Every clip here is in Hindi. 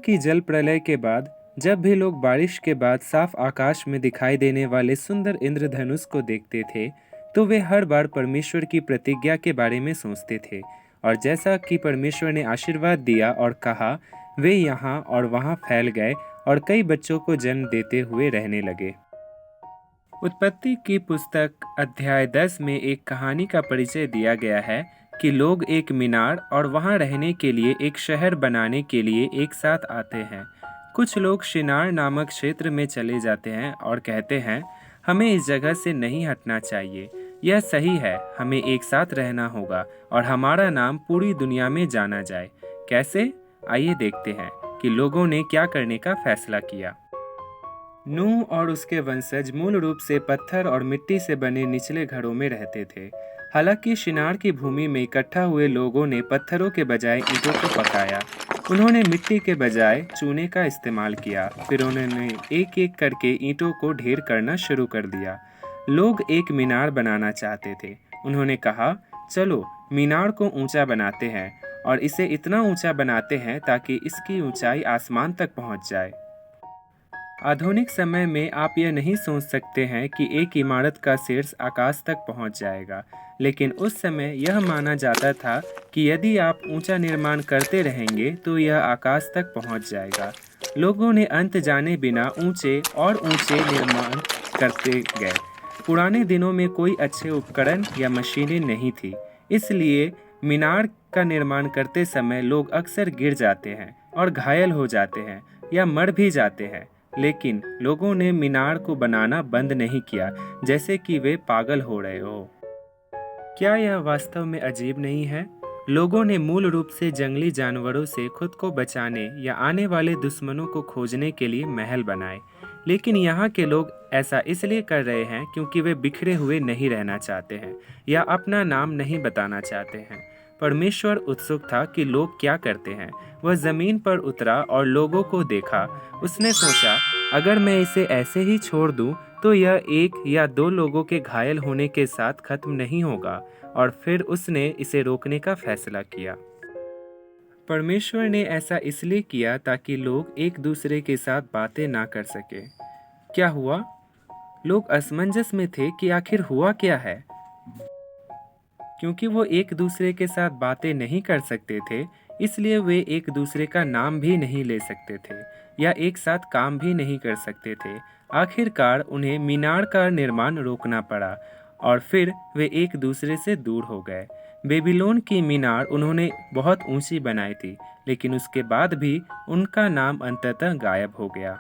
की जल प्रलय के बाद जब भी लोग बारिश के बाद साफ आकाश में दिखाई देने वाले सुंदर इंद्रधनुष को देखते थे, तो वे हर बार परमेश्वर की प्रतिज्ञा के बारे में सोचते थे। और जैसा कि परमेश्वर ने आशीर्वाद दिया और कहा, वे यहाँ और वहाँ फैल गए और कई बच्चों को जन्म देते हुए रहने लगे। उत्पत्ति की पुस्तक अध्याय 10 में एक कहानी का परिचय दिया गया है कि लोग एक मीनार और वहां रहने के लिए एक शहर बनाने के लिए एक साथ आते हैं। कुछ लोग शिनार नामक क्षेत्र में चले जाते हैं और कहते हैं, हमें इस जगह से नहीं हटना चाहिए। यह सही है, हमें एक साथ रहना होगा और हमारा नाम पूरी दुनिया में जाना जाए। कैसे? आइए देखते हैं कि लोगों ने क्या करने का फैसला किया। नूह और उसके वंशज मूल रूप से पत्थर और मिट्टी से बने निचले घरों में रहते थे। हालांकि शिनार की भूमि में इकट्ठा हुए लोगों ने पत्थरों के बजाय ईंटों को पकाया। उन्होंने मिट्टी के बजाय चूने का इस्तेमाल किया। फिर उन्होंने एक एक करके ईंटों को ढेर करना शुरू कर दिया। लोग एक मीनार बनाना चाहते थे। उन्होंने कहा, चलो मीनार को ऊंचा बनाते हैं और इसे इतना ऊंचा बनाते हैं ताकि इसकी ऊंचाई आसमान तक पहुंच जाए। आधुनिक समय में आप यह नहीं सोच सकते हैं कि एक इमारत का शीर्ष आकाश तक पहुंच जाएगा, लेकिन उस समय यह माना जाता था कि यदि आप ऊंचा निर्माण करते रहेंगे तो यह आकाश तक पहुंच जाएगा। लोगों ने अंत जाने बिना ऊंचे और ऊंचे निर्माण करते गए। पुराने दिनों में कोई अच्छे उपकरण या मशीनें नहीं थी, इसलिए मीनार का निर्माण करते समय लोग अक्सर गिर जाते हैं और घायल हो जाते हैं या मर भी जाते हैं। लेकिन लोगों ने मीनार को बनाना बंद नहीं किया, जैसे कि वे पागल हो रहे हो। क्या यह वास्तव में अजीब नहीं है? लोगों ने मूल रूप से जंगली जानवरों से खुद को बचाने या आने वाले दुश्मनों को खोजने के लिए महल बनाए। लेकिन यहाँ के लोग ऐसा इसलिए कर रहे हैं क्योंकि वे बिखरे हुए नहीं रहना चाहते हैं या अपना नाम नहीं बताना चाहते हैं। परमेश्वर उत्सुक था कि लोग क्या करते हैं। वह जमीन पर उतरा और लोगों को देखा। उसने सोचा, अगर मैं इसे ऐसे ही छोड़ दूं तो यह एक या दो लोगों के घायल होने के साथ खत्म नहीं होगा। और फिर उसने इसे रोकने का फैसला किया। परमेश्वर ने ऐसा इसलिए किया ताकि लोग एक दूसरे के साथ बातें ना कर सके। क्या हुआ? लोग असमंजस में थे कि आखिर हुआ क्या है। क्योंकि वो एक दूसरे के साथ बातें नहीं कर सकते थे, इसलिए वे एक दूसरे का नाम भी नहीं ले सकते थे या एक साथ काम भी नहीं कर सकते थे। आखिरकार उन्हें मीनार का निर्माण रोकना पड़ा और फिर वे एक दूसरे से दूर हो गए। बेबीलोन की मीनार उन्होंने बहुत ऊंची बनाई थी, लेकिन उसके बाद भी उनका नाम अंततः गायब हो गया।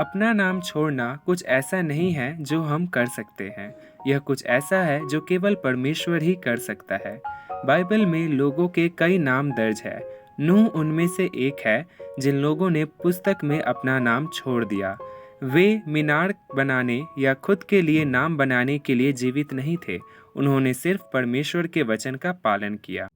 अपना नाम छोड़ना कुछ ऐसा नहीं है जो हम कर सकते हैं। यह कुछ ऐसा है जो केवल परमेश्वर ही कर सकता है। बाइबल में लोगों के कई नाम दर्ज है। नूह उनमें से एक है जिन लोगों ने पुस्तक में अपना नाम छोड़ दिया। वे मीनार बनाने या खुद के लिए नाम बनाने के लिए जीवित नहीं थे। उन्होंने सिर्फ परमेश्वर के वचन का पालन किया।